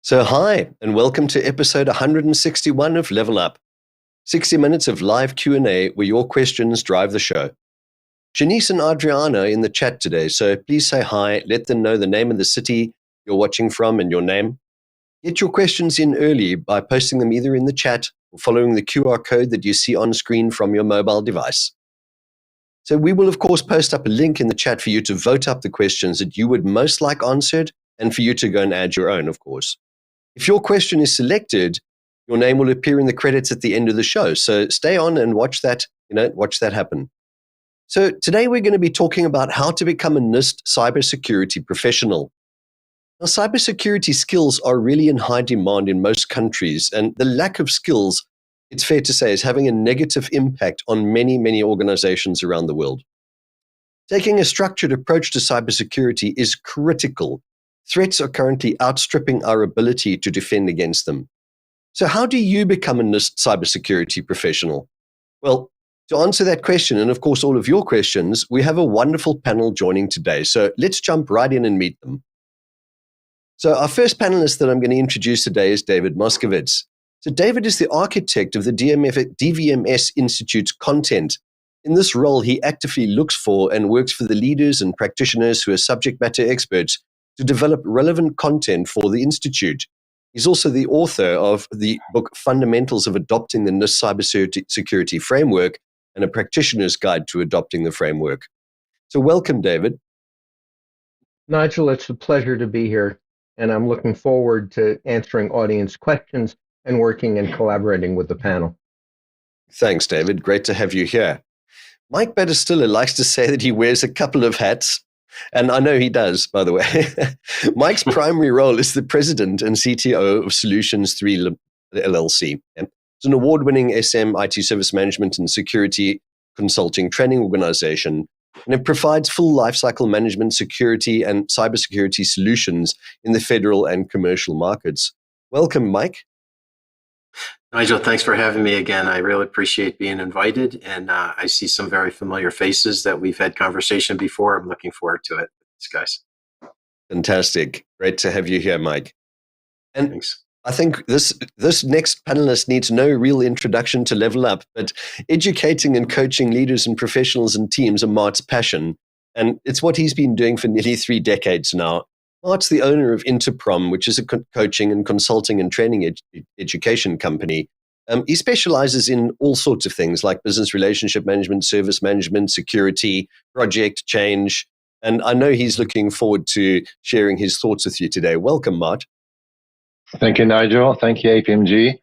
So hi, and welcome to episode 161 of Level Up. 60 minutes of live Q&A where your questions drive the show. Janice and Adriana are in the chat today, so please say hi, let them know the name of the city you're watching from and your name. Get your questions in early by posting them either in the chat or following the QR code that you see on screen from your mobile device. So we will, of course, post up a link in the chat for you to vote up the questions that you would most like answered and for you to go and add your own, of course. If your question is selected, your name will appear in the credits at the end of the show. So stay on and watch that happen. So today we're going to be talking about how to become a NIST Cybersecurity Professional. Now, cybersecurity skills are really in high demand in most countries, and the lack of skills, it's fair to say, is having a negative impact on many, many organizations around the world. Taking a structured approach to cybersecurity is critical. Threats are currently outstripping our ability to defend against them. So how do you become a NIST cybersecurity professional? Well, to answer that question, and of course all of your questions, we have a wonderful panel joining today. So let's jump right in and meet them. So our first panelist that I'm going to introduce today is David Moskowitz. So David is the architect of the DVMS Institute's content. In this role, he actively looks for and works for the leaders and practitioners who are subject matter experts to develop relevant content for the Institute. He's also the author of the book Fundamentals of Adopting the NIST Cybersecurity Framework and a Practitioner's Guide to Adopting the Framework. So welcome, David. Nigel, it's a pleasure to be here, and I'm looking forward to answering audience questions and working and collaborating with the panel. Thanks, David. Great to have you here. Mike Battistella likes to say that he wears a couple of hats. And I know he does, by the way. Mike's primary role is the president and CTO of Solutions3 LLC. It's an award-winning SM, IT service management and security consulting training organization. And it provides full lifecycle management, security, and cybersecurity solutions in the federal and commercial markets. Welcome, Mike. Nigel, thanks for having me again. I really appreciate being invited, and I see some very familiar faces that we've had conversation before. I'm looking forward to it, guys. Fantastic. Great to have you here, Mike. And thanks. I think this next panelist needs no real introduction to Level Up, but educating and coaching leaders and professionals and teams are Mart's passion, and it's what he's been doing for nearly 3 decades now. Mart's the owner of INTERPROM, which is a coaching and consulting and training education company. He specializes in all sorts of things like business relationship management, service management, security, project change. And I know he's looking forward to sharing his thoughts with you today. Welcome, Mart. Thank you, Nigel. Thank you, APMG.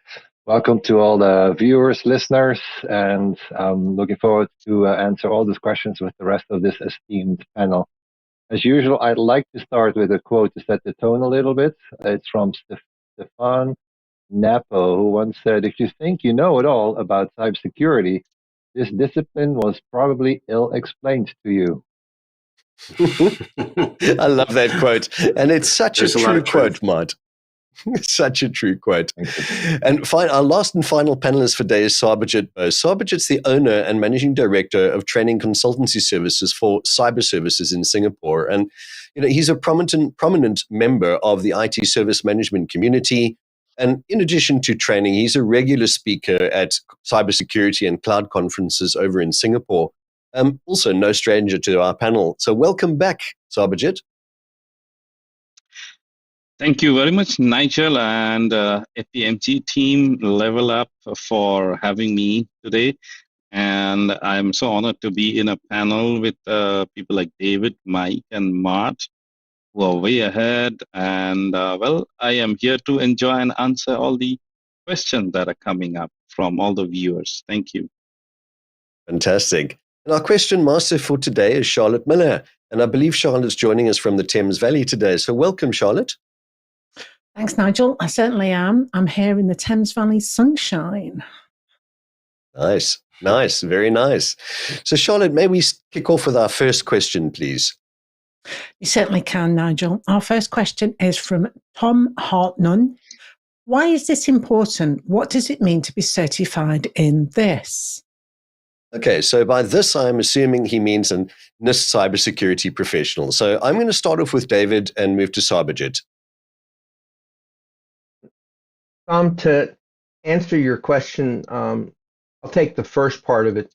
Welcome to all the viewers, listeners, and I'm looking forward to answer all these questions with the rest of this esteemed panel. As usual, I'd like to start with a quote to set the tone a little bit. It's from Stefan Napo, who once said, "If you think you know it all about cybersecurity, this discipline was probably ill-explained to you." I love that quote. And it's such a true quote, Mart. Such a true quote. And our last and final panelist for today is Sarbojit Bose. Sarbojit's the owner and managing director of training consultancy services for Cyberservices in Singapore. And he's a prominent member of the IT service management community. And in addition to training, he's a regular speaker at cybersecurity and cloud conferences over in Singapore. Also no stranger to our panel. So welcome back, Sarbojit. Thank you very much, Nigel and APMG team Level Up for having me today. And I'm so honored to be in a panel with people like David, Mike, and Mart, who are way ahead. And I am here to enjoy and answer all the questions that are coming up from all the viewers. Thank you. Fantastic. And our question master for today is Charlotte Miller. And I believe Charlotte's joining us from the Thames Valley today. So welcome, Charlotte. Thanks, Nigel. I certainly am. I'm here in the Thames Valley sunshine. Nice. Very nice. So Charlotte, may we kick off with our first question, please? You certainly can, Nigel. Our first question is from Tom Hartnunn. Why is this important? What does it mean to be certified in this? Okay, so by this, I'm assuming he means a NIST Cybersecurity Professional. So I'm going to start off with David and move to Sarbojit. Tom, to answer your question, I'll take the first part of it,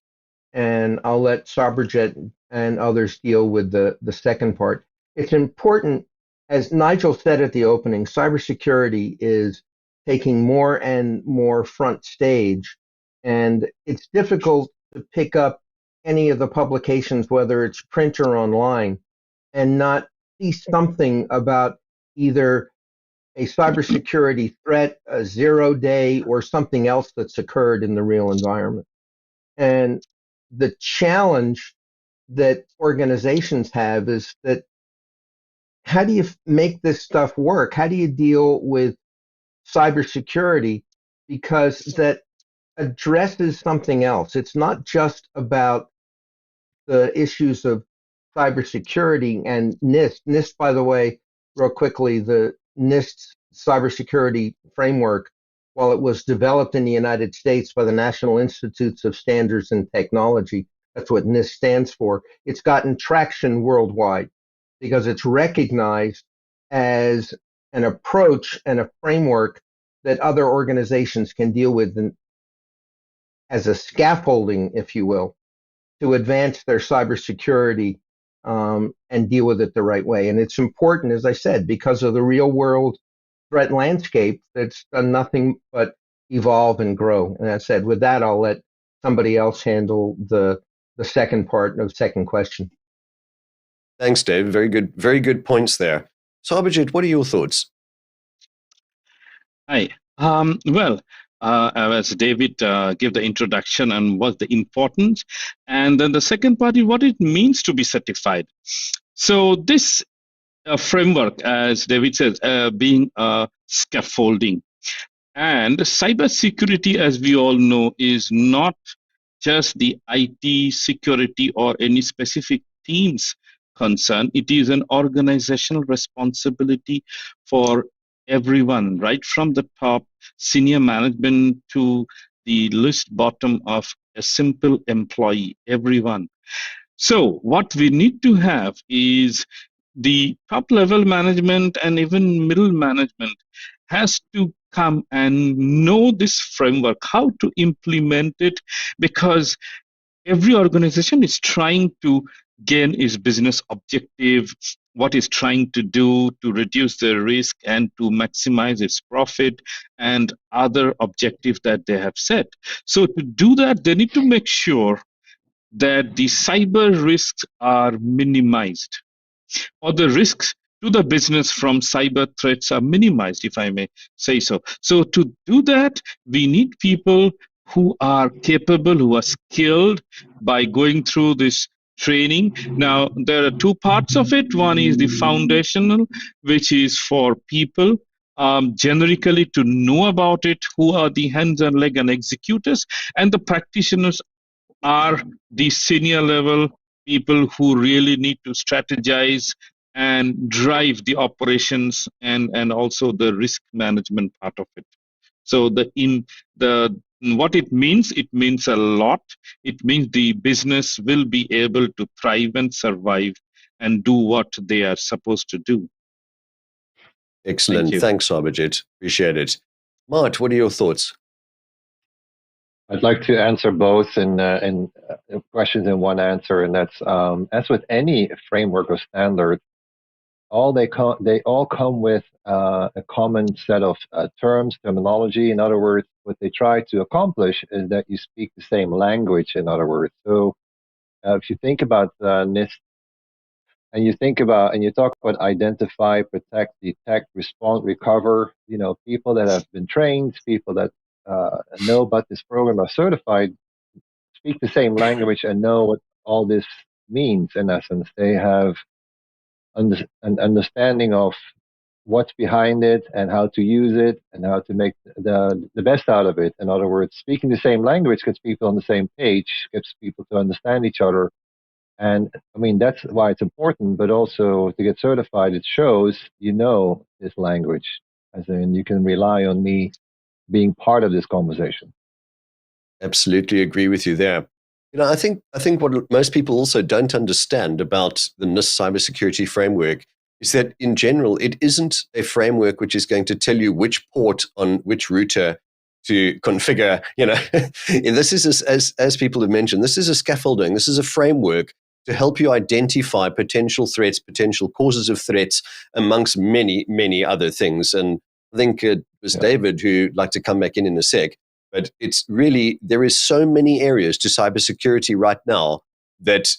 and I'll let Sarbojit and others deal with the second part. It's important, as Nigel said at the opening, cybersecurity is taking more and more front stage, and it's difficult to pick up any of the publications, whether it's print or online, and not see something about either a cybersecurity threat, a 0-day, or something else that's occurred in the real environment. And the challenge that organizations have is that how do you make this stuff work? How do you deal with cybersecurity? Because that addresses something else. It's not just about the issues of cybersecurity and NIST. NIST, by the way, real quickly, the NIST Cybersecurity Framework, while it was developed in the United States by the National Institutes of Standards and Technology, that's what NIST stands for, it's gotten traction worldwide because it's recognized as an approach and a framework that other organizations can deal with as a scaffolding, if you will, to advance their cybersecurity and deal with it the right way. And it's important, as I said, because of the real world threat landscape that's done nothing but evolve and grow. And that said, with that, I'll let somebody else handle the second part of the second question. Thanks, Dave. Very good points there. Sarbojit, what are your thoughts? Hi. Well, as David gave the introduction and what's the importance, and then the second part is what it means to be certified. So this framework, as David says, being scaffolding. And cybersecurity, as we all know, is not just the IT security or any specific team's concern. It is an organizational responsibility for everyone, right from the top senior management to the least bottom of a simple employee, everyone. So what we need to have is the top level management and even middle management has to come and know this framework, how to implement it, because every organization is trying to gain its business objective, what is trying to do to reduce the risk and to maximize its profit and other objectives that they have set. So to do that, they need to make sure that the cyber risks are minimized, or the risks to the business from cyber threats are minimized, if I may say so. So to do that, we need people who are capable, who are skilled by going through this training. Now, there are two parts of it. One is the foundational, which is for people generically to know about it, who are the hands and leg and executors, and the practitioners are the senior level people who really need to strategize and drive the operations and also the risk management part of it. So what it means a lot. It means the business will be able to thrive and survive and do what they are supposed to do. Excellent. Thanks, Sarbojit. Appreciate it. Mart, what are your thoughts? I'd like to answer both in questions in one answer, and that's as with any framework or standard, they all come with a common set of terms, terminology. In other words, what they try to accomplish is that you speak the same language. In other words, so if you think about NIST, and you talk about identify, protect, detect, respond, recover, people that have been trained, people that know about this program, are certified, speak the same language and know what all this means. In essence, they have an understanding of what's behind it and how to use it and how to make the best out of it. In other words, speaking the same language gets people on the same page, gets people to understand each other. And I mean, that's why it's important, but also to get certified, it shows this language, as in you can rely on me being part of this conversation. Absolutely agree with you there. I think what most people also don't understand about the NIST Cybersecurity Framework is that in general, it isn't a framework which is going to tell you which port on which router to configure. This is, as people have mentioned, this is a scaffolding. This is a framework to help you identify potential threats, potential causes of threats, amongst many, many other things. And I think it was David who'd like to come back in a sec. But it's really, there is so many areas to cybersecurity right now that,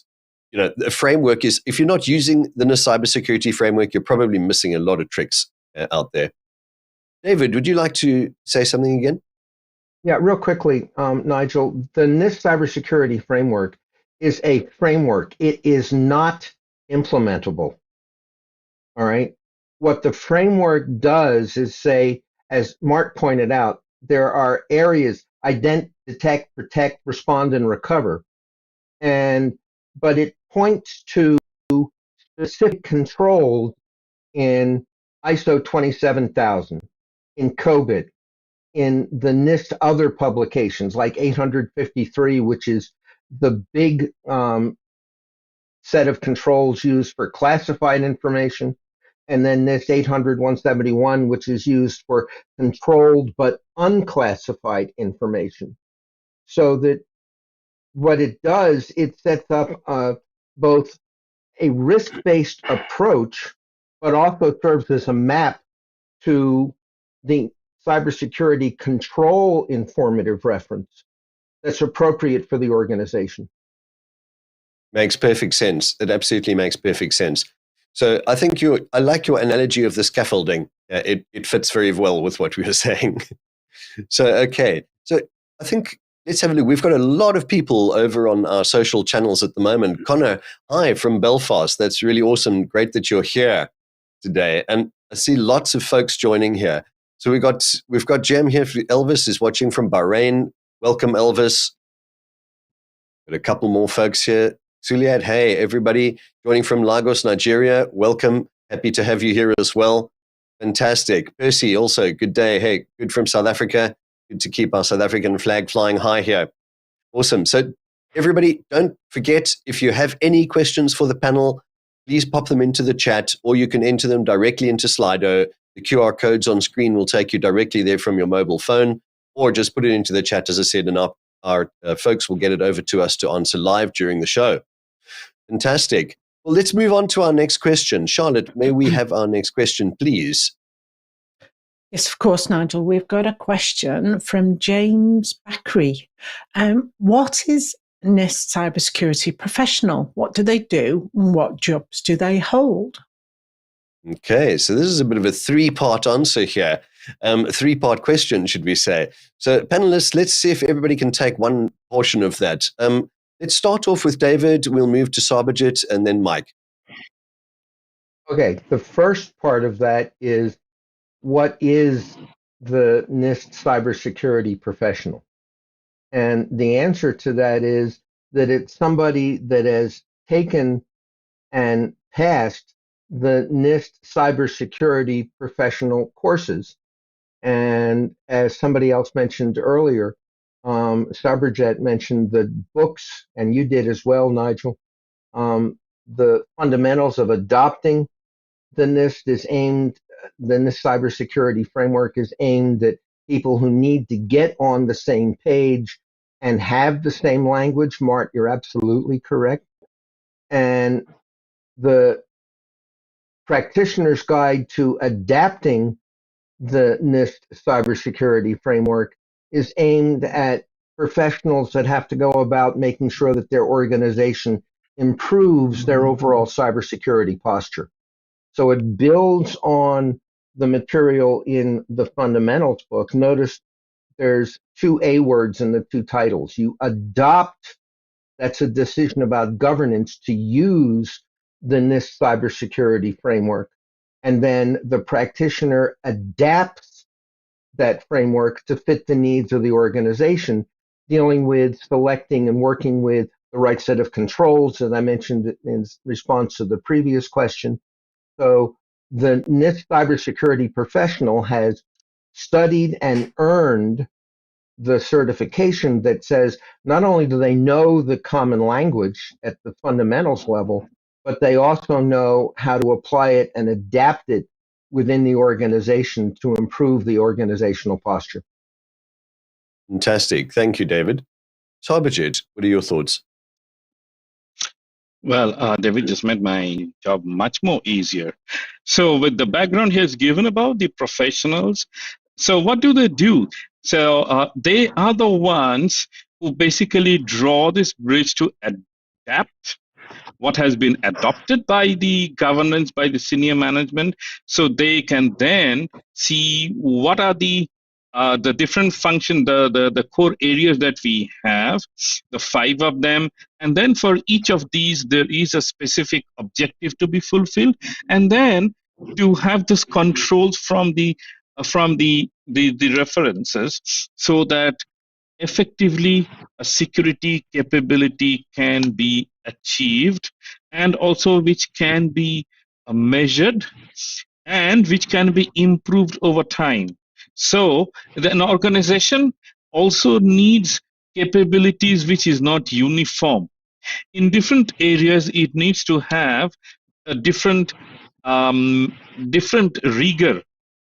the framework is, if you're not using the NIST Cybersecurity framework, you're probably missing a lot of tricks out there. David, would you like to say something again? Yeah, real quickly, Nigel, the NIST Cybersecurity framework is a framework. It is not implementable. All right. What the framework does is say, as Mart pointed out, there are areas: identify, detect, protect, respond, and recover. But it points to specific controls in ISO 27000, in COBIT, in the NIST other publications like 853, which is the big set of controls used for classified information, and then NIST 800-171, which is used for controlled but unclassified information. So that what it does, it sets up both a risk-based approach, but also serves as a map to the cybersecurity control informative reference that's appropriate for the organization. Makes perfect sense. It absolutely makes perfect sense. So I think I like your analogy of the scaffolding. It fits very well with what we were saying. So, okay. So I think let's have a look. We've got a lot of people over on our social channels at the moment. Connor, hi from Belfast. That's really awesome. Great that you're here today. And I see lots of folks joining here. So we've got Jem here. Elvis is watching from Bahrain. Welcome, Elvis. Got a couple more folks here. Suliad, hey, everybody joining from Lagos, Nigeria. Welcome. Happy to have you here as well. Fantastic. Percy, also, good day. Hey, good from South Africa. Good to keep our South African flag flying high here. Awesome. So everybody, don't forget, if you have any questions for the panel, please pop them into the chat, or you can enter them directly into Slido. The QR codes on screen will take you directly there from your mobile phone, or just put it into the chat, as I said, and our folks will get it over to us to answer live during the show. Fantastic. Well, let's move on to our next question. Charlotte, may we have our next question, please? Yes, of course, Nigel. We've got a question from James Bakri. What is NIST Cybersecurity Professional? What do they do? And what jobs do they hold? Okay, so this is a bit of a three-part answer here. A three-part question, should we say. So panelists, let's see if everybody can take one portion of that. Let's start off with David. We'll move to Sarbojit and then Mike. Okay, the first part of that is, what is the NIST Cybersecurity Professional? And the answer to that is that it's somebody that has taken and passed the NIST Cybersecurity Professional courses. And as somebody else mentioned earlier, Sarbojit mentioned the books, and you did as well, Nigel. The fundamentals of adopting the NIST the NIST cybersecurity framework is aimed at people who need to get on the same page and have the same language. Mart, you're absolutely correct. And the practitioner's guide to adapting the NIST cybersecurity framework is aimed at professionals that have to go about making sure that their organization improves their overall cybersecurity posture. So it builds on the material in the fundamentals book. Notice there's two A words in the two titles. You adopt, that's a decision about governance, to use the NIST cybersecurity framework. And then the practitioner adapts that framework to fit the needs of the organization, dealing with selecting and working with the right set of controls, as I mentioned in response to the previous question. So the NIST Cybersecurity Professional has studied and earned the certification that says not only do they know the common language at the fundamentals level, but they also know how to apply it and adapt it within the organization to improve the organizational posture. Fantastic. Thank you, David. Sarbojit, what are your thoughts? Well, David just made my job much more easier. So with the background he has given about the professionals, so what do they do? So they are the ones who basically draw this bridge to adapt what has been adopted by the governance, by the senior management, so they can then see what are the different function, the core areas that we have, the 5 of them, and then for each of these there is a specific objective to be fulfilled, and then to have this controls from the references, so that effectively a security capability can be achieved, and also which can be measured and which can be improved over time. So an organization also needs capabilities which is not uniform. In different areas, it needs to have a different rigor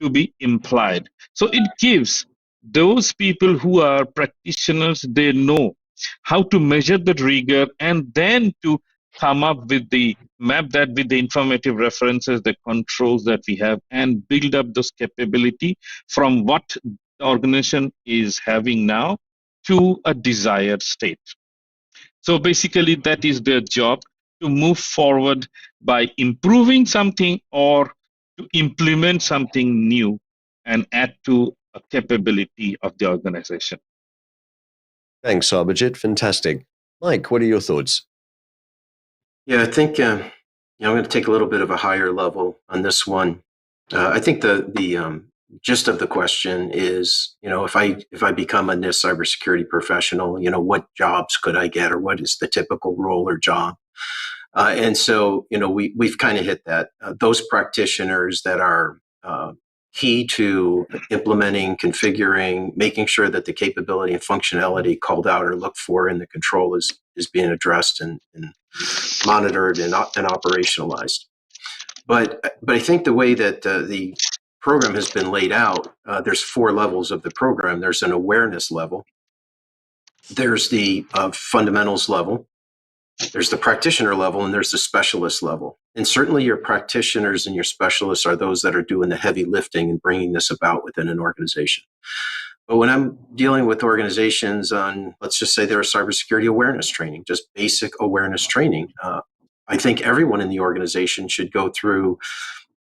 to be implied. So it gives those people who are practitioners, they know how to measure the rigor, and then to come up with the map that with the informative references, the controls that we have, and build up those capability from what the organization is having now to a desired state. So basically that is their job, to move forward by improving something or to implement something new and add to a capability of the organization. Thanks, Sarbojit. Fantastic. Mike, what are your thoughts? Yeah, I think I'm going to take a little bit of a higher level on this one. I think the gist of the question is, if I become a NIST cybersecurity professional, what jobs could I get, or what is the typical role or job? And so, we've kind of hit that. Those practitioners that are key to implementing, configuring, making sure that the capability and functionality called out or looked for in the control is being addressed and monitored and operationalized. But I think the way that the program has been laid out, there's 4 levels of the program. There's an awareness level. There's the fundamentals level. There's the practitioner level, and there's the specialist level. And certainly your practitioners and your specialists are those that are doing the heavy lifting and bringing this about within an organization. But when I'm dealing with organizations on, let's just say they're a cybersecurity awareness training, just basic awareness training, I think everyone in the organization should go through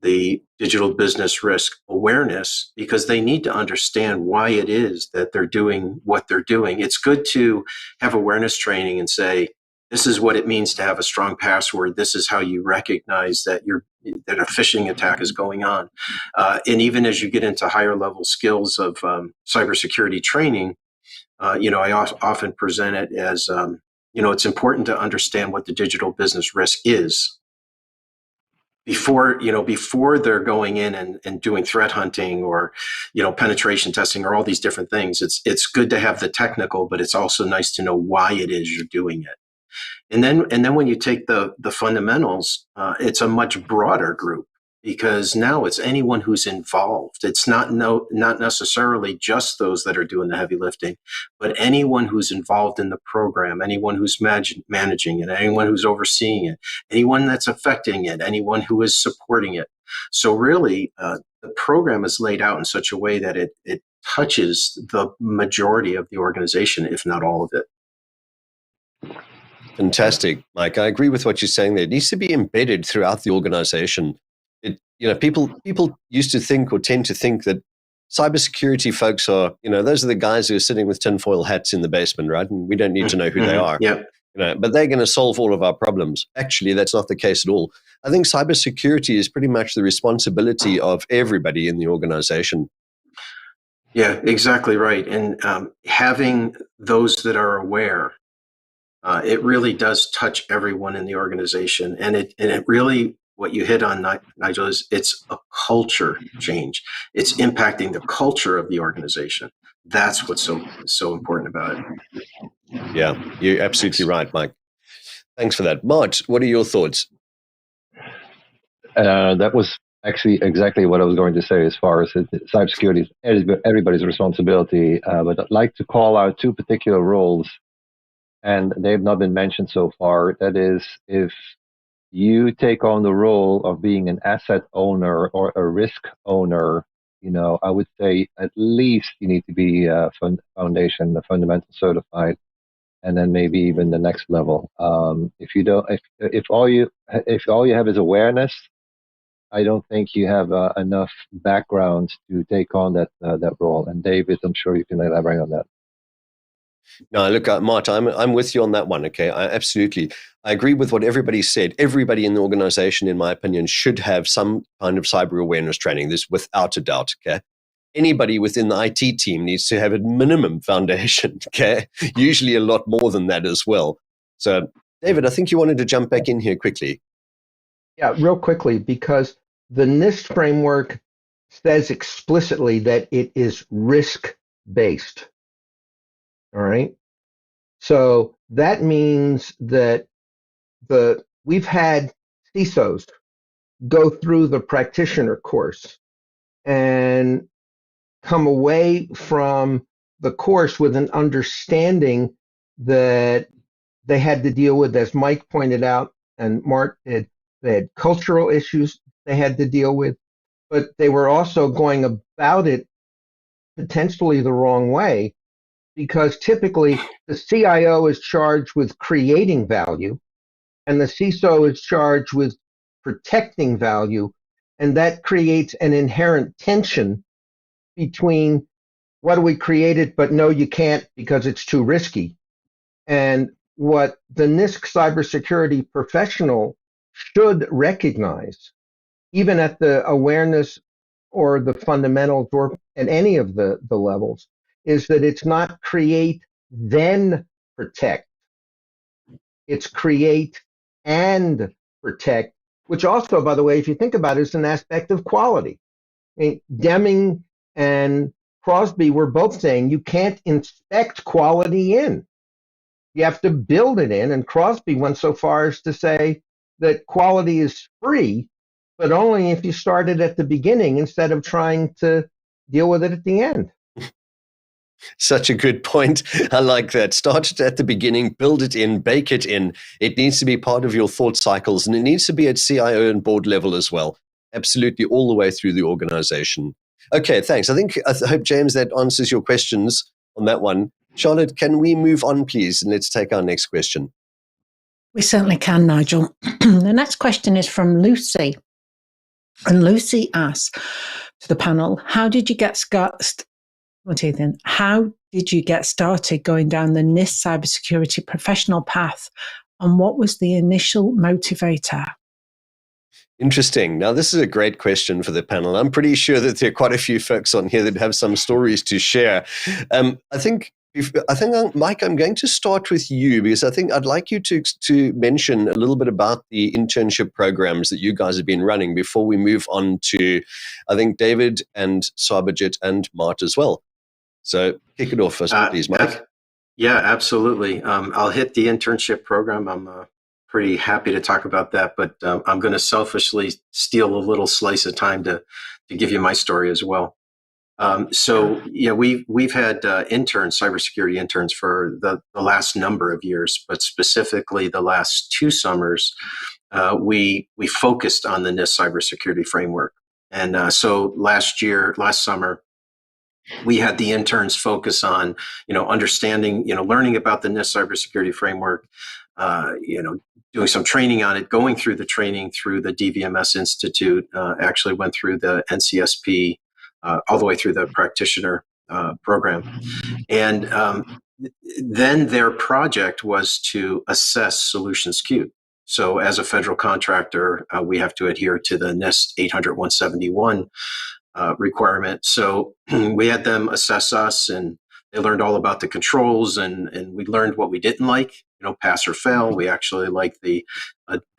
the digital business risk awareness, because they need to understand why it is that they're doing what they're doing. It's good to have awareness training and say, this is what it means to have a strong password. This is how you recognize that that a phishing attack is going on. And even as you get into higher level skills of cybersecurity training, I often present it as, it's important to understand what the digital business risk is before they're going in and doing threat hunting or, penetration testing or all these different things. It's good to have the technical, but it's also nice to know why it is you're doing it. And then when you take the fundamentals, it's a much broader group, because now it's anyone who's involved. It's not necessarily just those that are doing the heavy lifting, but anyone who's involved in the program, anyone who's managing it, anyone who's overseeing it, anyone that's affecting it, anyone who is supporting it. So really, the program is laid out in such a way that it touches the majority of the organization, if not all of it. Fantastic, Mike. I agree with what you're saying there. It needs to be embedded throughout the organization. People used to think or tend to think that cybersecurity folks are, those are the guys who are sitting with tinfoil hats in the basement, right? And we don't need to know who they are. Yep. But they're going to solve all of our problems. Actually, that's not the case at all. I think cybersecurity is pretty much the responsibility of everybody in the organization. Yeah, exactly right. And having those that are aware, it really does touch everyone in the organization. And it really, what you hit on, Nigel, is it's a culture change. It's impacting the culture of the organization. That's what's so important about it. Yeah, you're absolutely right, Mike. Thanks for that. Mart, what are your thoughts? That was actually exactly what I was going to say as far as cybersecurity is everybody's responsibility. But I'd like to call out two particular roles, and they've not been mentioned so far. That is, if you take on the role of being an asset owner or a risk owner, I would say at least you need to be fundamental certified, and then maybe even the next level. If you don't, if all you have is awareness, I don't think you have enough background to take on that role. And David, I'm sure you can elaborate on that. No, look, Mart, I'm with you on that one. Okay, I agree with what everybody said. Everybody in the organization, in my opinion, should have some kind of cyber awareness training. This, without a doubt. Okay, anybody within the IT team needs to have a minimum foundation. Okay, usually a lot more than that as well. So, David, I think you wanted to jump back in here quickly. Yeah, real quickly, because the NIST framework says explicitly that it is risk-based. All right. So that means that we've had CISOs go through the practitioner course and come away from the course with an understanding that they had to deal with, as Mike pointed out and Mart did, they had cultural issues they had to deal with, but they were also going about it potentially the wrong way, because typically the CIO is charged with creating value and the CISO is charged with protecting value. And that creates an inherent tension between what do we created, but no, you can't because it's too risky. And what the NIST Cybersecurity Professional should recognize, even at the awareness or the fundamentals or at any of the levels, is that it's not create, then protect. It's create and protect, which also, by the way, if you think about it, is an aspect of quality. I mean, Deming and Crosby were both saying you can't inspect quality in. You have to build it in. And Crosby went so far as to say that quality is free, but only if you start it at the beginning instead of trying to deal with it at the end. Such a good point. I like that. Start it at the beginning, build it in, bake it in. It needs to be part of your thought cycles, and it needs to be at CIO and board level as well. Absolutely, all the way through the organization. Okay, thanks. I hope, James, that answers your questions on that one. Charlotte, can we move on, please? And let's take our next question. We certainly can, Nigel. The next question is from Lucy. And Lucy asks to the panel, how did you get started going down the NIST Cybersecurity Professional path? And what was the initial motivator? Interesting. Now, this is a great question for the panel. I'm pretty sure that there are quite a few folks on here that have some stories to share. I think, Mike, I'm going to start with you because I think I'd like you to mention a little bit about the internship programs that you guys have been running before we move on to, I think, David and Sarbojit and Mart as well. So kick it off first, please, Mike. Yeah, absolutely. I'll hit the internship program. I'm pretty happy to talk about that, but I'm going to selfishly steal a little slice of time to give you my story as well. So yeah, we've had interns, cybersecurity interns, for the last number of years, but specifically the last 2 summers, we focused on the NIST cybersecurity framework. And so last summer, we had the interns focus on, understanding, learning about the NIST cybersecurity framework, doing some training on it, going through the training through the DVMS Institute, actually went through the NCSP, all the way through the practitioner program. And then their project was to assess Solutions³. So as a federal contractor, we have to adhere to the NIST 800-171 requirement. So we had them assess us, and they learned all about the controls, and we learned what we didn't like, pass or fail. We actually like the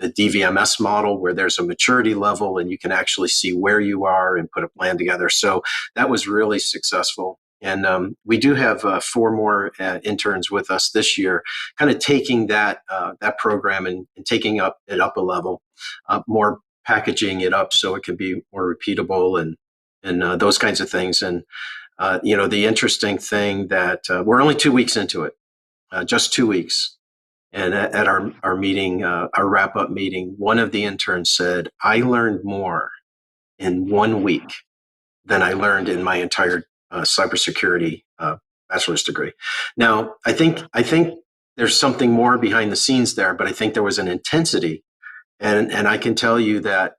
DVMS model, where there's a maturity level and you can actually see where you are and put a plan together. So that was really successful. And we do have 4 more interns with us this year, kind of taking that program and taking it up a level, more packaging it up so it can be more repeatable and those kinds of things. And the interesting thing that we're only 2 weeks into it, just 2 weeks. And at our meeting, our wrap-up meeting, one of the interns said, "I learned more in 1 week than I learned in my entire cybersecurity bachelor's degree." Now, I think there's something more behind the scenes there, but I think there was an intensity, and I can tell you that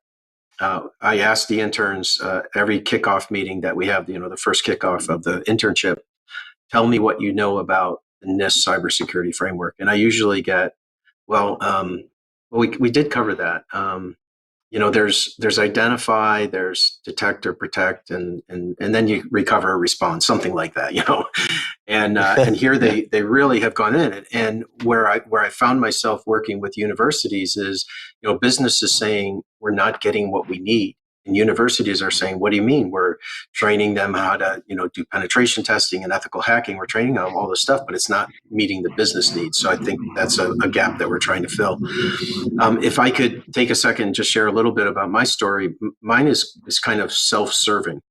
I asked the interns every kickoff meeting that we have, the first kickoff of the internship, tell me what you know about the NIST cybersecurity framework, and I usually get, well, we did cover that. There's identify, there's detect or protect, and then you recover or respond, something like that, and here they really have gone in it. And where I found myself working with universities is, business is saying we're not getting what we need. And universities are saying, what do you mean? We're training them how to, do penetration testing and ethical hacking. We're training them all this stuff, but it's not meeting the business needs. So I think that's a gap that we're trying to fill. If I could take a second and just share a little bit about my story, mine is kind of self-serving.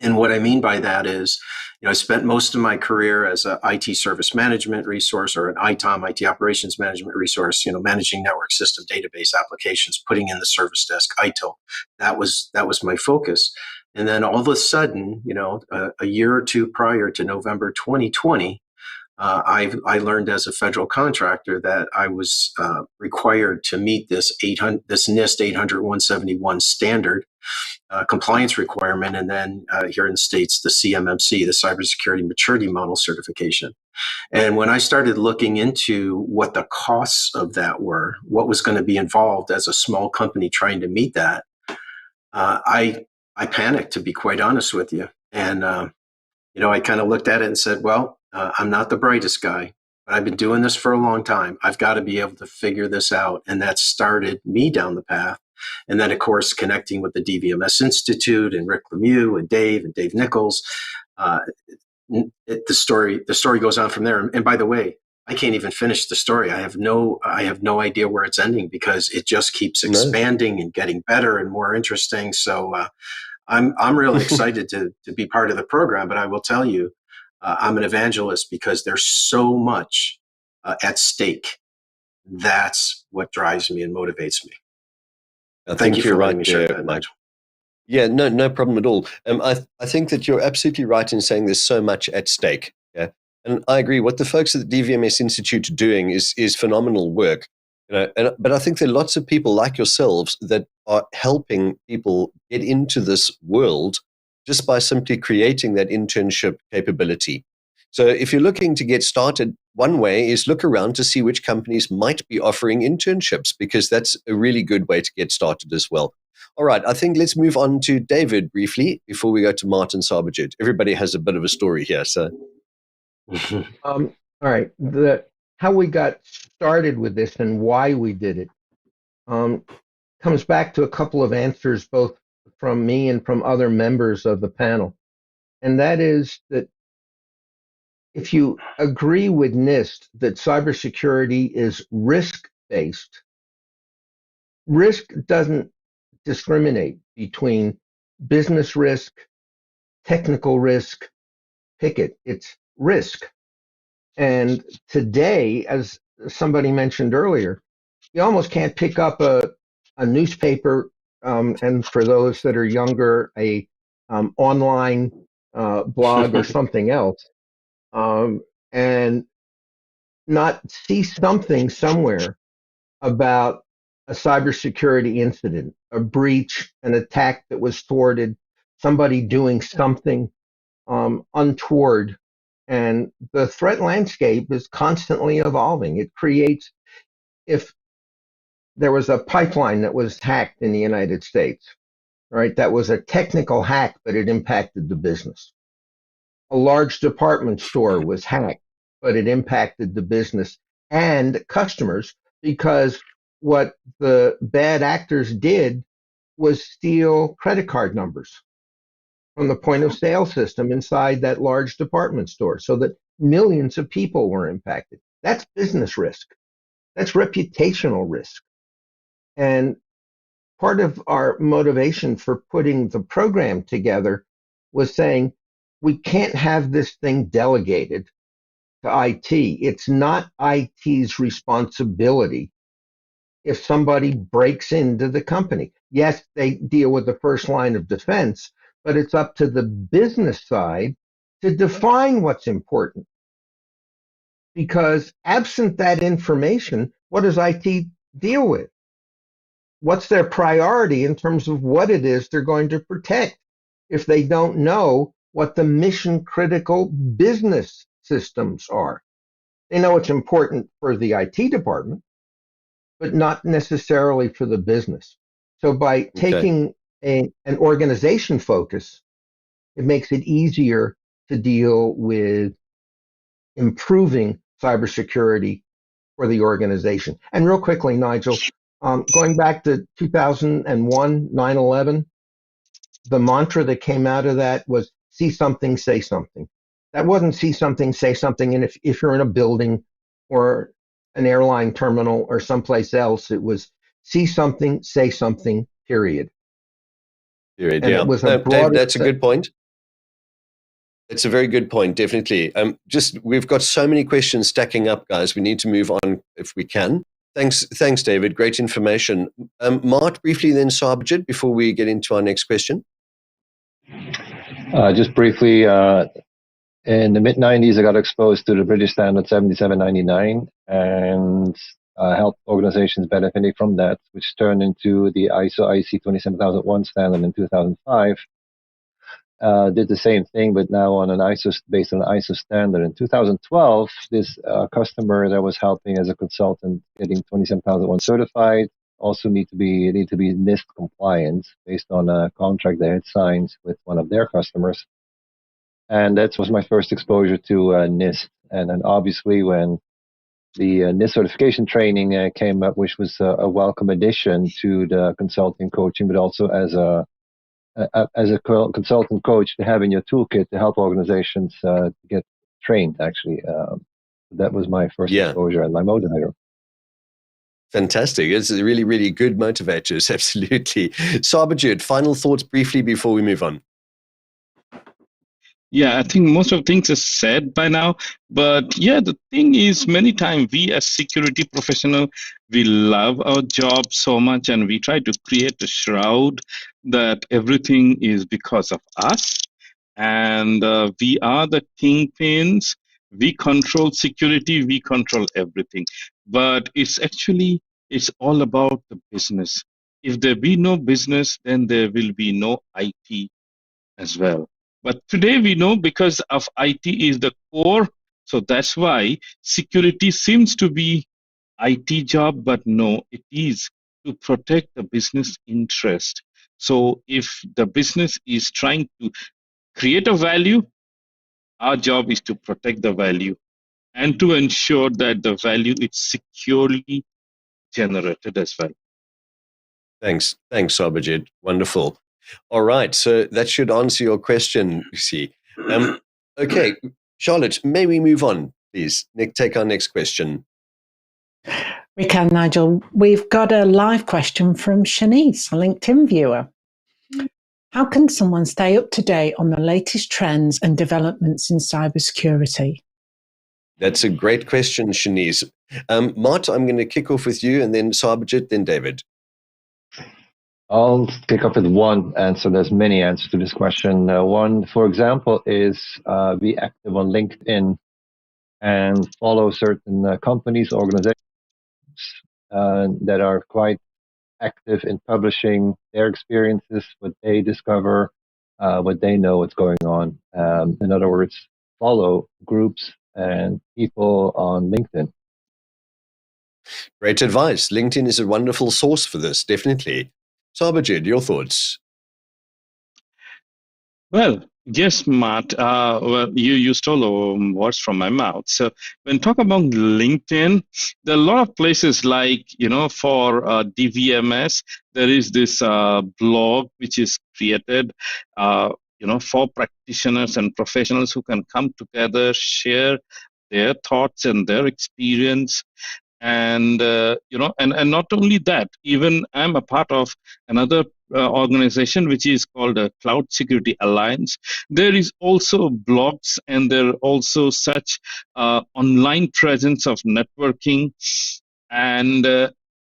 And what I mean by that is, I spent most of my career as an IT service management resource or an ITOM, IT operations management resource, managing network system database applications, putting in the service desk, ITIL. That was my focus. And then all of a sudden, a year or two prior to November 2020, I learned as a federal contractor that I was required to meet this NIST 800-171 standard compliance requirement, and then here in the States, the CMMC, the Cybersecurity Maturity Model Certification. And when I started looking into what the costs of that were, what was going to be involved as a small company trying to meet that, I panicked, to be quite honest with you. And I kind of looked at it and said, well, I'm not the brightest guy, but I've been doing this for a long time. I've got to be able to figure this out. And that started me down the path. And then, of course, connecting with the DVMS Institute and Rick Lemieux and Dave Nichols. The story goes on from there. And by the way, I can't even finish the story. I have no idea where it's ending, because it just keeps expanding and getting better and more interesting. So I'm really excited to be part of the program. But I will tell you, I'm an evangelist because there's so much at stake. That's what drives me and motivates me. Thank you for letting me share that, Nigel. Yeah, no problem at all. I think that you're absolutely right in saying there's so much at stake. Yeah, and I agree. What the folks at the DVMS Institute are doing is phenomenal work. But I think there are lots of people like yourselves that are helping people get into this world just by simply creating that internship capability. So if you're looking to get started, one way is look around to see which companies might be offering internships, because that's a really good way to get started as well. All right, I think let's move on to David briefly before we go to Mart and Sarbojit. Everybody has a bit of a story here. So, all right, how we got started with this and why we did it comes back to a couple of answers, both from me and from other members of the panel. And that is that if you agree with NIST that cybersecurity is risk-based, risk doesn't discriminate between business risk, technical risk, pick it, it's risk. And today, as somebody mentioned earlier, you almost can't pick up a newspaper, and for those that are younger, a online blog or something else, and not see something somewhere about a cybersecurity incident, a breach, an attack that was thwarted, somebody doing something untoward. And the threat landscape is constantly evolving. It creates, if there was a pipeline that was hacked in the United States, right, that was a technical hack, but it impacted the business. A large department store was hacked, but it impacted the business and customers, because what the bad actors did was steal credit card numbers from the point of sale system inside that large department store, so that millions of people were impacted. That's business risk. That's reputational risk. And part of our motivation for putting the program together was saying we can't have this thing delegated to IT. It's not IT's responsibility if somebody breaks into the company. Yes, they deal with the first line of defense, but it's up to the business side to define what's important. Because absent that information, what does IT deal with? What's their priority in terms of what it is they're going to protect if they don't know what the mission critical business systems are? They know it's important for the IT department, but not necessarily for the business. So by taking an organization focus, it makes it easier to deal with improving cybersecurity for the organization. And real quickly, Nigel, going back to 2001, 9/11, the mantra that came out of that was see something, say something. That wasn't see something, say something. And if you're in a building or an airline terminal or someplace else, it was see something, say something, period. Period, And yeah. it was a Dave, that's a good point. It's a very good point, definitely. We've got so many questions stacking up, guys. We need to move on if we can. Thanks, David. Great information. Mart, briefly, then Sarbojit, before we get into our next question. Just briefly, in the mid-90s, I got exposed to the British standard 7799 and helped organizations benefiting from that, which turned into the ISO IC 27001 standard in 2005. Did the same thing, but now on an ISO based on an ISO standard. In 2012, this customer that I was helping as a consultant getting 27001 certified also need to be NIST compliant based on a contract they had signed with one of their customers. And that was my first exposure to NIST. And then obviously when the NIST certification training came up, which was a welcome addition to the consulting coaching, but also as a consultant coach to have in your toolkit to help organizations get trained, actually. That was my first exposure and my motivator. Fantastic. It's really, really good motivators, absolutely. Sarbojit, final thoughts briefly before we move on. Yeah, I think most of things are said by now. But yeah, the thing is, many times we as security professional, we love our job so much and we try to create a shroud that everything is because of us. And we are the kingpins. We control security. We control everything. But it's all about the business. If there be no business, then there will be no IT as well. But today we know because of IT is the core, so that's why security seems to be IT job, but no, it is to protect the business interest. So if the business is trying to create a value, our job is to protect the value and to ensure that the value is securely generated as well. Thanks, Sarbojit. Wonderful. All right, so that should answer your question, you see. Okay, Charlotte, may we move on, please? Nick, take our next question. We can, Nigel. We've got a live question from Shanice, a LinkedIn viewer. How can someone stay up to date on the latest trends and developments in cybersecurity? That's a great question, Shanice. Mart, I'm going to kick off with you, and then Sarbojit, then David. I'll kick off with one answer. There's many answers to this question. One, for example, is be active on LinkedIn and follow certain companies, organizations that are quite active in publishing their experiences, what they discover, what they know what's going on. In other words, follow groups and people on LinkedIn. Great advice. LinkedIn is a wonderful source for this, definitely. Sarbojit, your thoughts? Well, yes, Matt. You stole words from my mouth. So when talk about LinkedIn, there are a lot of places like, for DVMS, there is this blog which is created, for practitioners and professionals who can come together, share their thoughts and their experience. And and not only that, even I'm a part of another organization which is called a Cloud Security Alliance. There is also blogs, and there are also such online presence of networking. And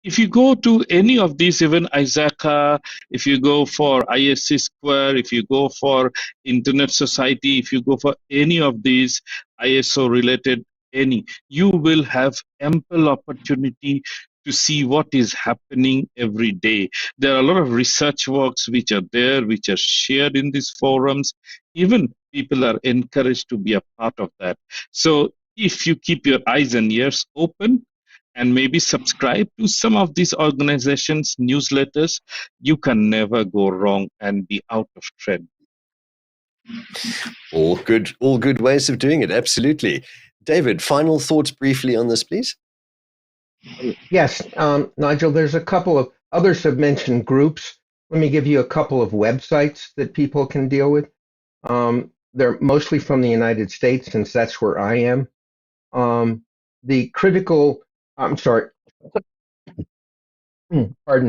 if you go to any of these, even ISACA, if you go for ISC Square, if you go for Internet Society, if you go for any of these ISO related, you will have ample opportunity to see what is happening every day. There are a lot of research works which are there, which are shared in these forums. Even people are encouraged to be a part of that. So if you keep your eyes and ears open, and maybe subscribe to some of these organizations' newsletters, you can never go wrong and be out of trend. All good ways of doing it. Absolutely. David, final thoughts briefly on this, please. Yes, Nigel, there's a couple of others have mentioned groups. Let me give you a couple of websites that people can deal with. They're mostly from the United States, since that's where I am. Pardon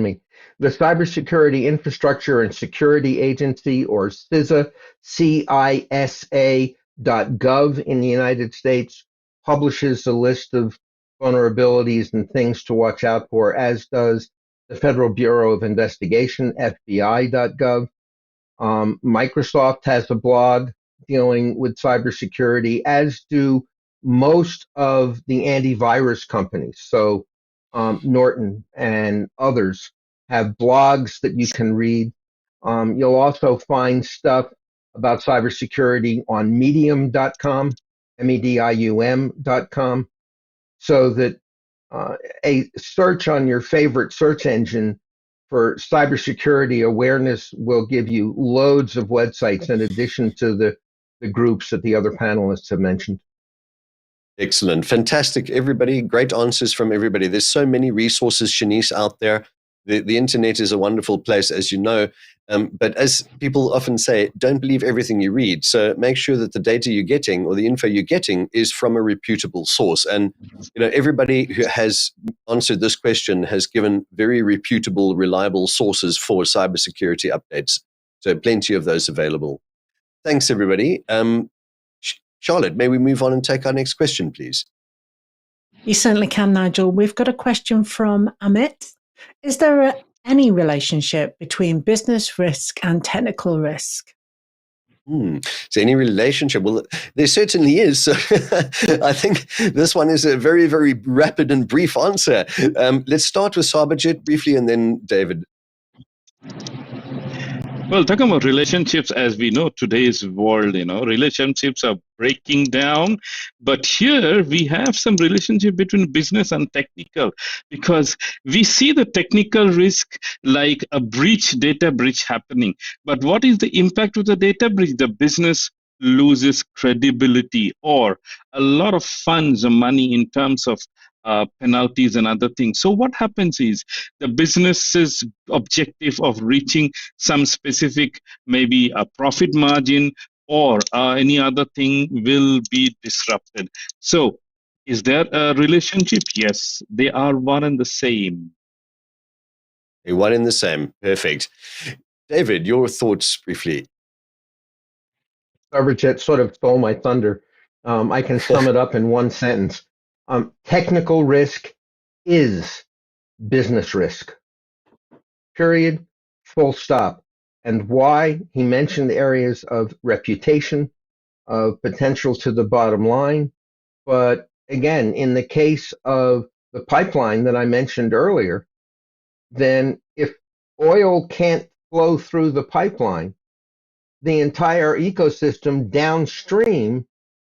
me. The Cybersecurity Infrastructure and Security Agency, or CISA, CISA.gov in the United States, publishes a list of vulnerabilities and things to watch out for, as does the Federal Bureau of Investigation, FBI.gov. Microsoft has a blog dealing with cybersecurity, as do most of the antivirus companies. So Norton and others have blogs that you can read. You'll also find stuff about cybersecurity on medium.com, medium.com, so that a search on your favorite search engine for cybersecurity awareness will give you loads of websites in addition to the groups that the other panelists have mentioned. Excellent. Fantastic, everybody. Great answers from everybody. There's so many resources, Shanice, out there. The internet is a wonderful place, as you know. But as people often say, don't believe everything you read. So make sure that the data you're getting or the info you're getting is from a reputable source. And everybody who has answered this question has given very reputable, reliable sources for cybersecurity updates. So plenty of those available. Thanks, everybody. Charlotte, may we move on and take our next question, please? You certainly can, Nigel. We've got a question from Amit. Is there any relationship between business risk and technical risk? So any relationship? Well, there certainly is. So I think this one is a very, very rapid and brief answer. Let's start with Sarbojit briefly and then David. Well, talking about relationships, as we know, today's world, relationships are breaking down. But here we have some relationship between business and technical, because we see the technical risk like a data breach happening. But what is the impact of the data breach? The business loses credibility or a lot of funds or money in terms of penalties and other things. So what happens is the business's objective of reaching some specific, maybe a profit margin or any other thing, will be disrupted. So is there a relationship? Yes, they are one and the same. They're one and the same. Perfect. David, your thoughts briefly. Sarbojit sort of stole my thunder. I can sum it up in one sentence. Technical risk is business risk. Period. Full stop. And why? He mentioned areas of reputation, of potential to the bottom line. But again, in the case of the pipeline that I mentioned earlier, then if oil can't flow through the pipeline, the entire ecosystem downstream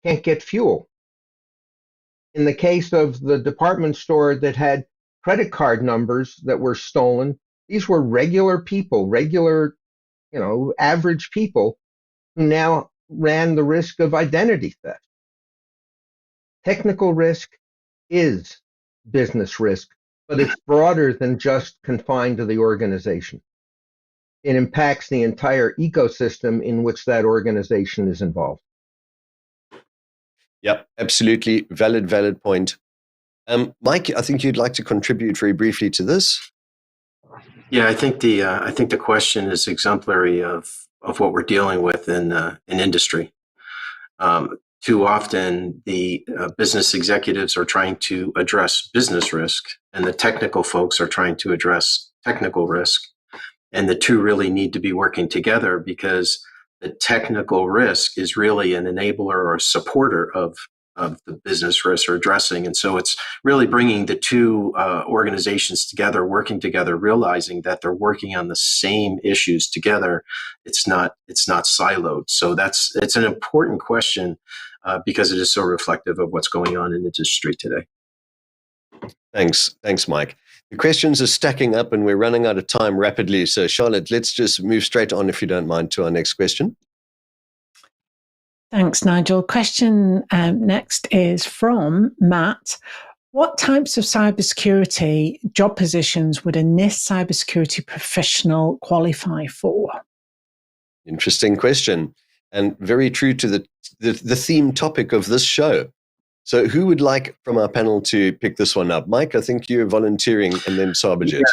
can't get fuel. In the case of the department store that had credit card numbers that were stolen, these were regular people, average people who now ran the risk of identity theft. Technical risk is business risk, but it's broader than just confined to the organization. It impacts the entire ecosystem in which that organization is involved. Yep, absolutely. Valid point. Mike, I think you'd like to contribute very briefly to this. Yeah, I think the question is exemplary of what we're dealing with in industry. Too often, the business executives are trying to address business risk, and the technical folks are trying to address technical risk. And the two really need to be working together, because the technical risk is really an enabler or a supporter of the business risks are addressing. And so it's really bringing the two organizations together, working together, realizing that they're working on the same issues together. It's not siloed. So it's an important question because it is so reflective of what's going on in the industry today. Thanks, Mike. The questions are stacking up and we're running out of time rapidly. So Charlotte, let's just move straight on, if you don't mind, to our next question. Thanks, Nigel. Question next is from Matt. What types of cybersecurity job positions would a NIST cybersecurity professional qualify for? Interesting question, and very true to the theme topic of this show. So who would like from our panel to pick this one up? Mike, I think you're volunteering, and then Sarbojit.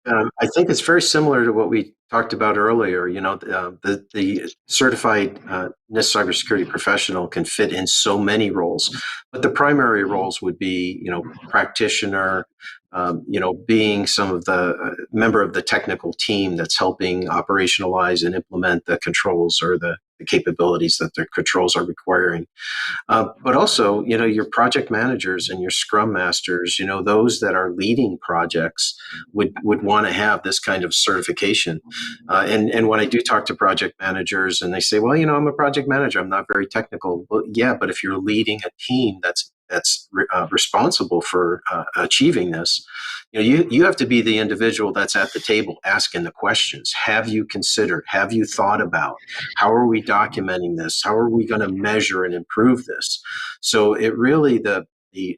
Yeah, I think it's very similar to what we talked about earlier. You know, the certified NIST cybersecurity professional can fit in so many roles, but the primary roles would be, practitioner, being some of the member of the technical team that's helping operationalize and implement the controls or the capabilities that the controls are requiring. But also, your project managers and your scrum masters, those that are leading projects would want to have this kind of certification. And when I do talk to project managers and they say, well, I'm a project manager, I'm not very technical. Well, yeah, but if you're leading a team that's responsible for achieving this, you have to be the individual that's at the table asking the questions. Have you considered? Have you thought about? How are we documenting this? How are we going to measure and improve this? So it really, the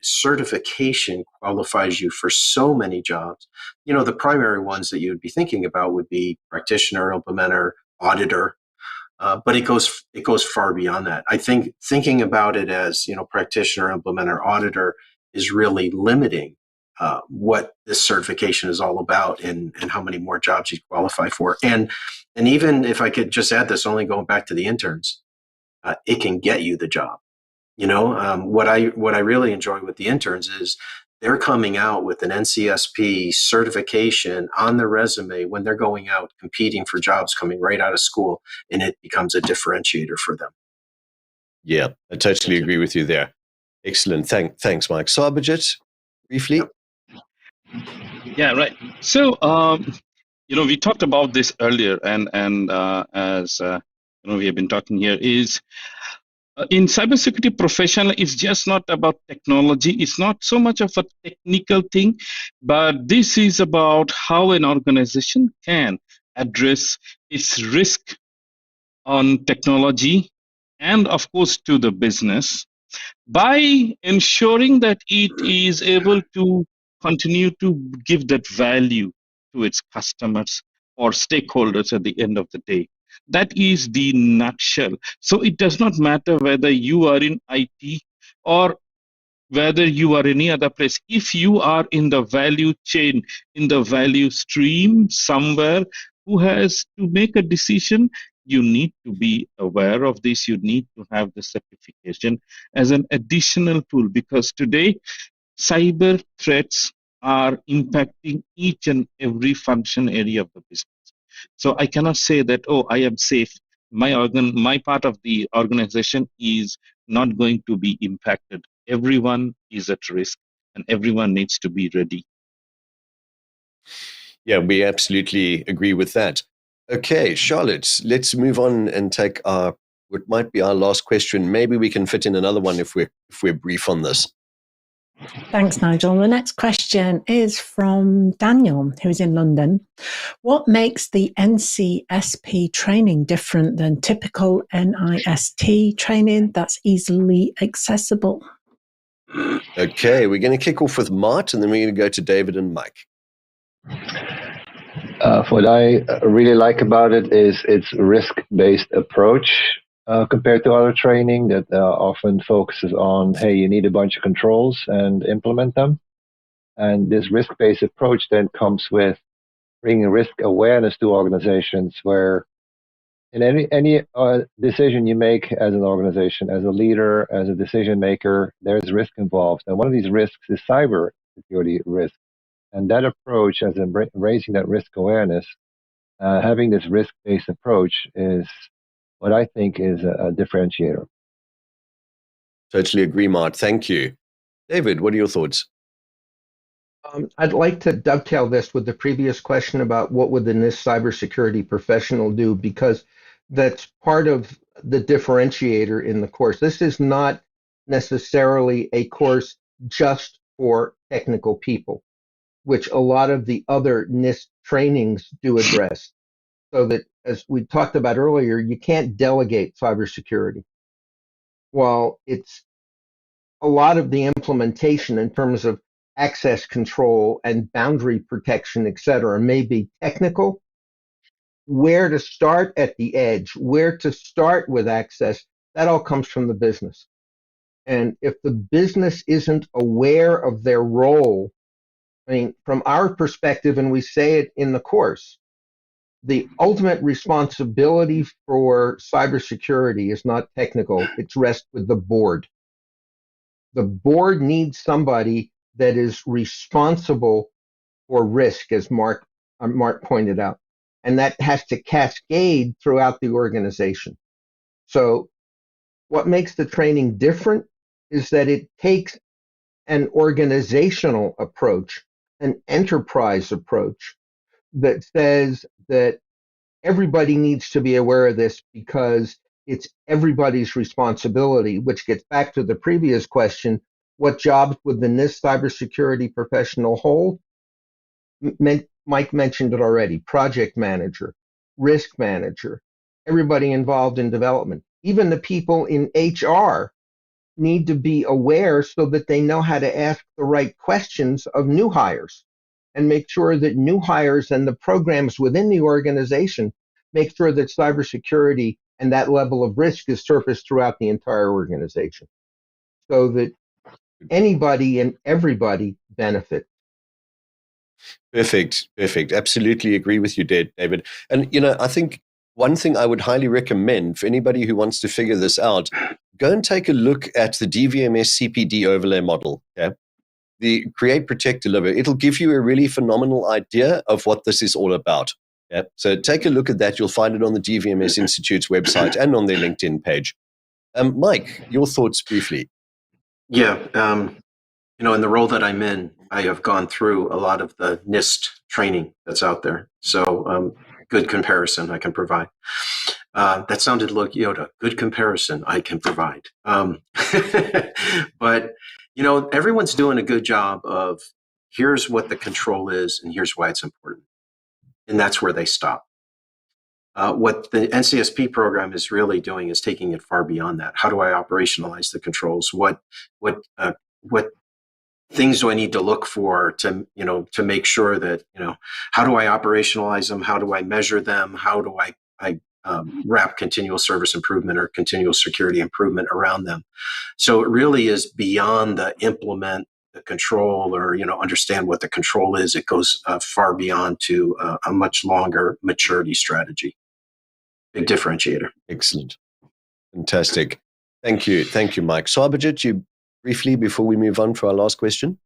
certification qualifies you for so many jobs. The primary ones that you would be thinking about would be practitioner, implementer, auditor. But it goes far beyond that. I think thinking about it as, practitioner, implementer, auditor is really limiting what this certification is all about and how many more jobs you qualify for. And even if I could just add this, only going back to the interns, it can get you the job. What I really enjoy with the interns is they're coming out with an NCSP certification on their resume when they're going out competing for jobs coming right out of school, and it becomes a differentiator for them. Yeah, I totally agree with you there. Excellent. Thanks, Mike. Sarbojit, briefly. Yeah, right. So, we talked about this earlier, and as we have been talking here, is in cybersecurity professional, it's just not about technology. It's not so much of a technical thing, but this is about how an organization can address its risk on technology and, of course, to the business by ensuring that it is able to continue to give that value to its customers or stakeholders at the end of the day. That is the nutshell. So it does not matter whether you are in IT or whether you are any other place. If you are in the value chain, in the value stream somewhere, who has to make a decision, you need to be aware of this. You need to have the certification as an additional tool, because today cyber threats are impacting each and every function area of the business. So I cannot say that, I am safe. My part of the organization is not going to be impacted. Everyone is at risk, and everyone needs to be ready. Yeah, we absolutely agree with that. Okay, Charlotte, let's move on and take what might be our last question. Maybe we can fit in another one if we're brief on this. Thanks, Nigel. The next question is from Daniel, who's in London. What makes the NCSP training different than typical NIST training that's easily accessible? Okay, we're going to kick off with Mart, and then we're going to go to David and Mike. What I really like about it is its risk-based approach. compared to other training that often focuses on, hey, you need a bunch of controls and implement them. And this risk-based approach then comes with bringing risk awareness to organizations, where in any decision you make as an organization, as a leader, as a decision maker, there's risk involved. And one of these risks is cyber security risk. And that approach, as in raising that risk awareness, having this risk-based approach, is what I think is a differentiator. Totally agree, Mart. Thank you. David, what are your thoughts? I'd like to dovetail this with the previous question about what would the NIST Cybersecurity Professional do, because that's part of the differentiator in the course. This is not necessarily a course just for technical people, which a lot of the other NIST trainings do address. So that, as we talked about earlier, you can't delegate cybersecurity. While it's a lot of the implementation in terms of access control and boundary protection, et cetera, may be technical, where to start at the edge, where to start with access, that all comes from the business. And if the business isn't aware of their role, I mean, from our perspective, and we say it in the course, the ultimate responsibility for cybersecurity is not technical. It's rests with the board. The board needs somebody that is responsible for risk, as Mart pointed out. And that has to cascade throughout the organization. So what makes the training different is that it takes an organizational approach, an enterprise approach, that says that everybody needs to be aware of this because it's everybody's responsibility, which gets back to the previous question, what jobs would the NIST Cybersecurity Professional hold? Mike mentioned it already, project manager, risk manager, everybody involved in development. Even the people in HR need to be aware so that they know how to ask the right questions of new hires and make sure that new hires and the programs within the organization make sure that cybersecurity and that level of risk is surfaced throughout the entire organization so that anybody and everybody benefit. Perfect. Absolutely agree with you, David. And, I think one thing I would highly recommend for anybody who wants to figure this out, go and take a look at the DVMS CPD overlay model. Okay? The Create, Protect, Deliver. It'll give you a really phenomenal idea of what this is all about. Yeah? So take a look at that. You'll find it on the DVMS Institute's website and on their LinkedIn page. Mike, your thoughts briefly. Yeah. In the role that I'm in, I have gone through a lot of the NIST training that's out there. So good comparison I can provide. That sounded like Yoda. Good comparison I can provide. But, everyone's doing a good job of here's what the control is and here's why it's important. And that's where they stop. What the NCSP program is really doing is taking it far beyond that. How do I operationalize the controls? What things do I need to look for to make sure that, how do I operationalize them? How do I measure them? How do I wrap continual service improvement or continual security improvement around them? So it really is beyond the implement the control or, understand what the control is. It goes far beyond to a much longer maturity strategy. Big differentiator. Excellent. Fantastic. Thank you, Mike. Sarbojit, you briefly before we move on for our last question.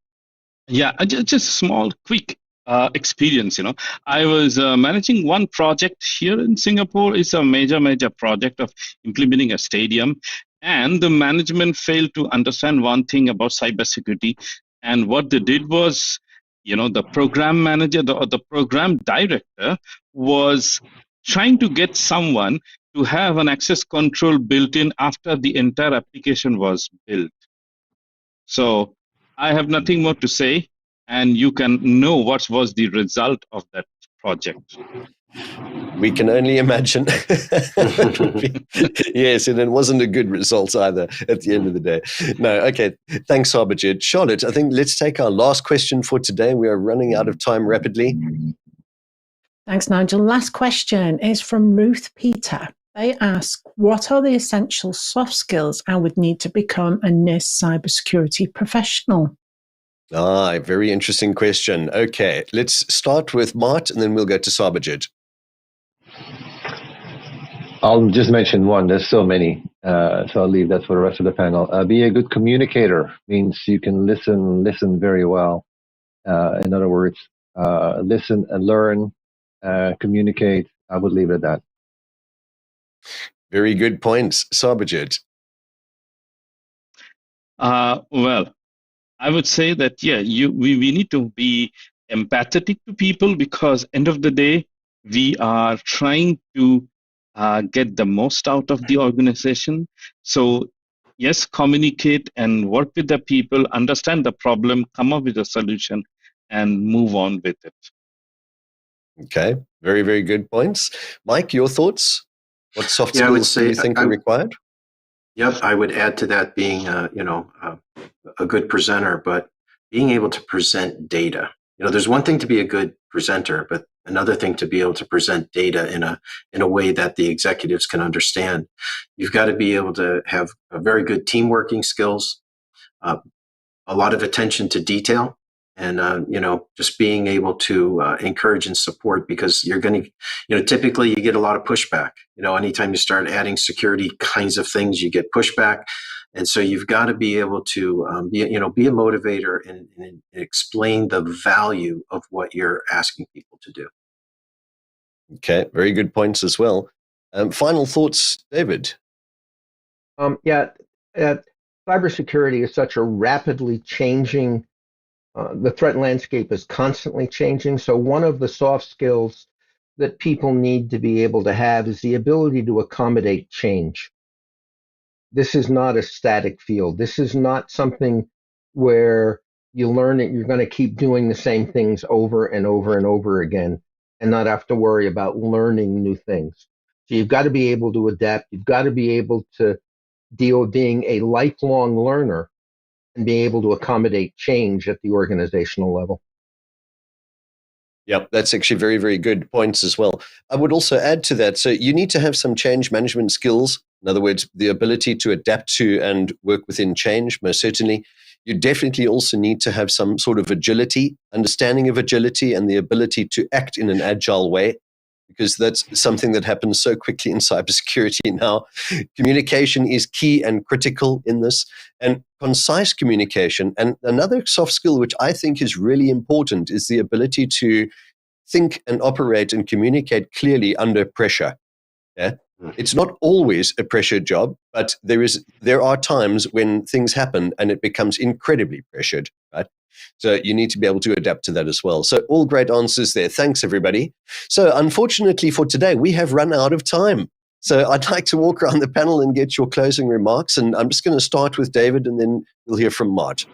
Yeah, just small, quick experience. I was managing one project here in Singapore. It's a major project of implementing a stadium, and the management failed to understand one thing about cybersecurity. And what they did was, the program manager, the program director was trying to get someone to have an access control built in after the entire application was built. So I have nothing more to say, and you can know what was the result of that project. We can only imagine. Yes, and it wasn't a good result either at the end of the day. No, okay. Thanks, Sarbojit. Charlotte, I think let's take our last question for today. We are running out of time rapidly. Thanks, Nigel. Last question is from Ruth Peter. They ask, what are the essential soft skills I would need to become a NIST cybersecurity professional? Ah, very interesting question. Okay, let's start with Mart and then we'll go to Sarbojit. I'll just mention one. There's so many, so I'll leave that for the rest of the panel. Be a good communicator means you can listen very well. In other words, listen and learn, communicate. I would leave it at that. Very good points. Sarbojit. Well, I would say that, yeah, we need to be empathetic to people, because end of the day, we are trying to get the most out of the organization. So yes, communicate and work with the people, understand the problem, come up with a solution, and move on with it. Okay, very, very good points. Mike, your thoughts? What soft skills do you think are required? Yep, I would add to that being, a good presenter, but being able to present data. There's one thing to be a good presenter, but another thing to be able to present data in a way that the executives can understand. You've got to be able to have a very good team working skills, a lot of attention to detail, and just being able to encourage and support, because you're going to, typically you get a lot of pushback. Anytime you start adding security kinds of things, you get pushback. And so you've got to be able to be a motivator and explain the value of what you're asking people to do. Okay, very good points as well. Final thoughts, David? Cybersecurity is such a rapidly changing, the threat landscape is constantly changing. So one of the soft skills that people need to be able to have is the ability to accommodate change. This is not a static field. This is not something where you learn that you're going to keep doing the same things over and over and over again and not have to worry about learning new things. So you've got to be able to adapt. You've got to be able to deal with being a lifelong learner and being able to accommodate change at the organizational level. Yep, that's actually very, very good points as well. I would also add to that, so you need to have some change management skills. In other words, the ability to adapt to and work within change, most certainly. You definitely also need to have some sort of agility, understanding of agility, and the ability to act in an agile way, because that's something that happens so quickly in cybersecurity now. Communication is key and critical in this, and concise communication. And another soft skill, which I think is really important, is the ability to think and operate and communicate clearly under pressure. Yeah? It's not always a pressure job, but there are times when things happen and it becomes incredibly pressured, right? So you need to be able to adapt to that as well. So all great answers there. Thanks, everybody. So unfortunately for today, we have run out of time. So I'd like to walk around the panel and get your closing remarks. And I'm just going to start with David, and then we'll hear from Mart.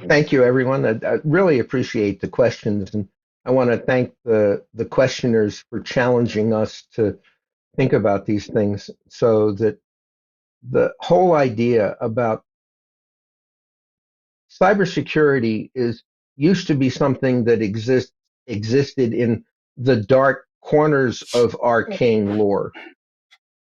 Thank you, everyone. I really appreciate the questions. And I want to thank the questioners for challenging us to think about these things, so that the whole idea about cybersecurity used to be something that existed in the dark corners of arcane lore.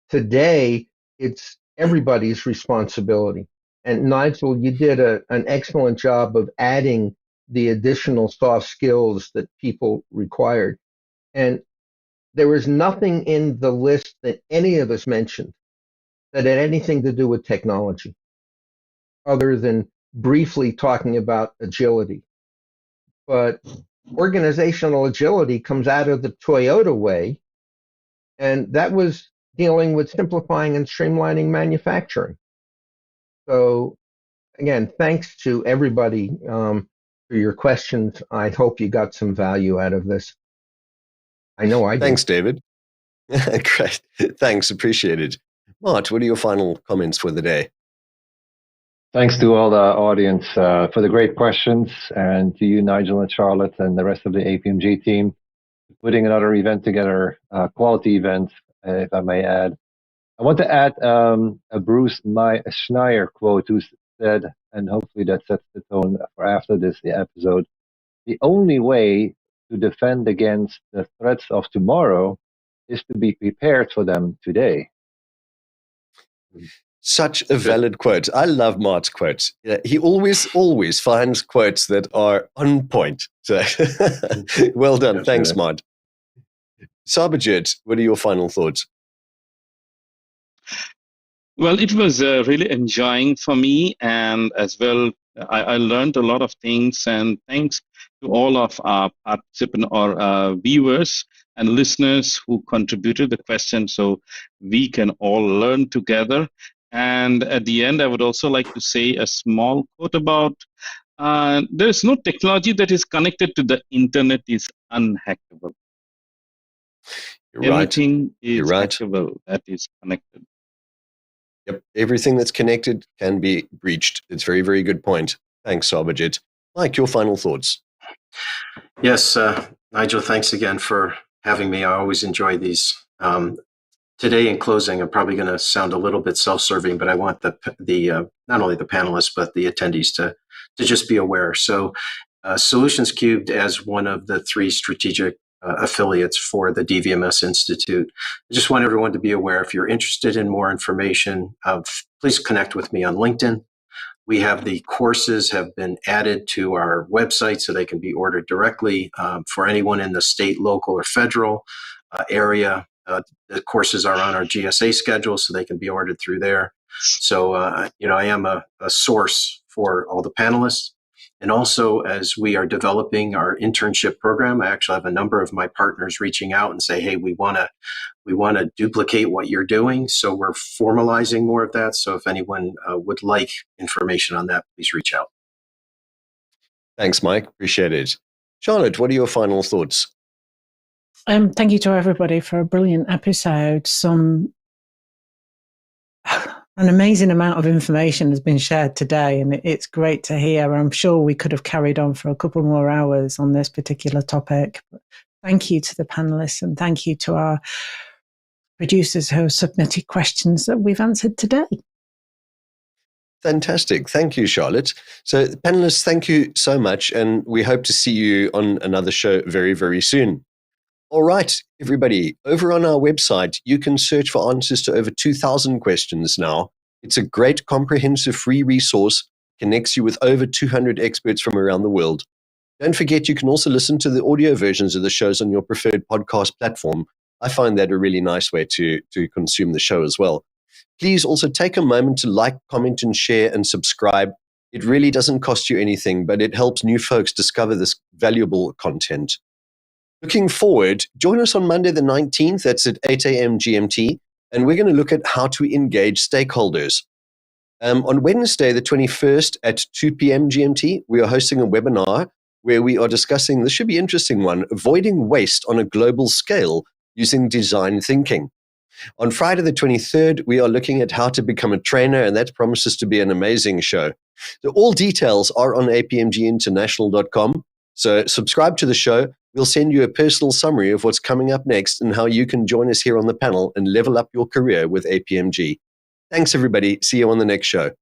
Today, it's everybody's responsibility. And Nigel, you did an excellent job of adding the additional soft skills that people required. And there was nothing in the list that any of us mentioned that had anything to do with technology, other than briefly talking about agility. But organizational agility comes out of the Toyota way, and that was dealing with simplifying and streamlining manufacturing. So again, thanks to everybody for your questions. I hope you got some value out of this. I know I did. Thanks, David. Great. Thanks. Appreciated. Mart, what are your final comments for the day? Thanks to all the audience for the great questions, and to you, Nigel and Charlotte, and the rest of the APMG team, putting another event together, a quality event, if I may add. I want to add a Bruce Schneier quote, who said, and hopefully that sets the tone for after the episode, the only way to defend against the threats of tomorrow is to be prepared for them today. Such a valid quote. I love Mart's quotes. He always finds quotes that are on point. So well done. Thanks, Mart. Sarbojit, what are your final thoughts? Well, it was really enjoying for me, and as well, I learned a lot of things. And thanks to all of our participants or viewers and listeners who contributed the question, so we can all learn together. And at the end, I would also like to say a small quote about there is no technology that is connected to the internet is unhackable. Everything is hackable that is connected. Yep, everything that's connected can be breached. It's a very, very good point. Thanks, Sarbojit. Mike, your final thoughts. Yes, Nigel, thanks again for having me. I always enjoy these. Today, in closing, I'm probably going to sound a little bit self-serving, but I want the not only the panelists but the attendees to just be aware. So, Solutions³, as one of the 3 strategic affiliates for the DVMS Institute, I just want everyone to be aware. If you're interested in more information, please connect with me on LinkedIn. We have the courses have been added to our website so they can be ordered directly for anyone in the state, local, or federal area. The courses are on our GSA schedule, so they can be ordered through there. So, I am a source for all the panelists. And also, as we are developing our internship program, I actually have a number of my partners reaching out and say, hey, we want to duplicate what you're doing. So we're formalizing more of that. So if anyone would like information on that, please reach out. Thanks, Mike. Appreciate it. Charlotte, what are your final thoughts? Thank you to everybody for a brilliant episode. An amazing amount of information has been shared today, and it's great to hear. I'm sure we could have carried on for a couple more hours on this particular topic. But thank you to the panelists, and thank you to our producers who have submitted questions that we've answered today. Fantastic. Thank you, Charlotte. So, panelists, thank you so much, and we hope to see you on another show very, very soon. All right, everybody, over on our website, you can search for answers to over 2,000 questions now. It's a great, comprehensive, free resource, connects you with over 200 experts from around the world. Don't forget, you can also listen to the audio versions of the shows on your preferred podcast platform. I find that a really nice way to consume the show as well. Please also take a moment to like, comment, and share and subscribe. It really doesn't cost you anything, but it helps new folks discover this valuable content. Looking forward, join us on Monday the 19th, that's at 8 a.m. GMT, and we're going to look at how to engage stakeholders. On Wednesday the 21st at 2 p.m. GMT, we are hosting a webinar where we are discussing, this should be an interesting one, avoiding waste on a global scale using design thinking. On Friday the 23rd, we are looking at how to become a trainer, and that promises to be an amazing show. So all details are on apmginternational.com. So subscribe to the show. We'll send you a personal summary of what's coming up next and how you can join us here on the panel and level up your career with APMG. Thanks, everybody. See you on the next show.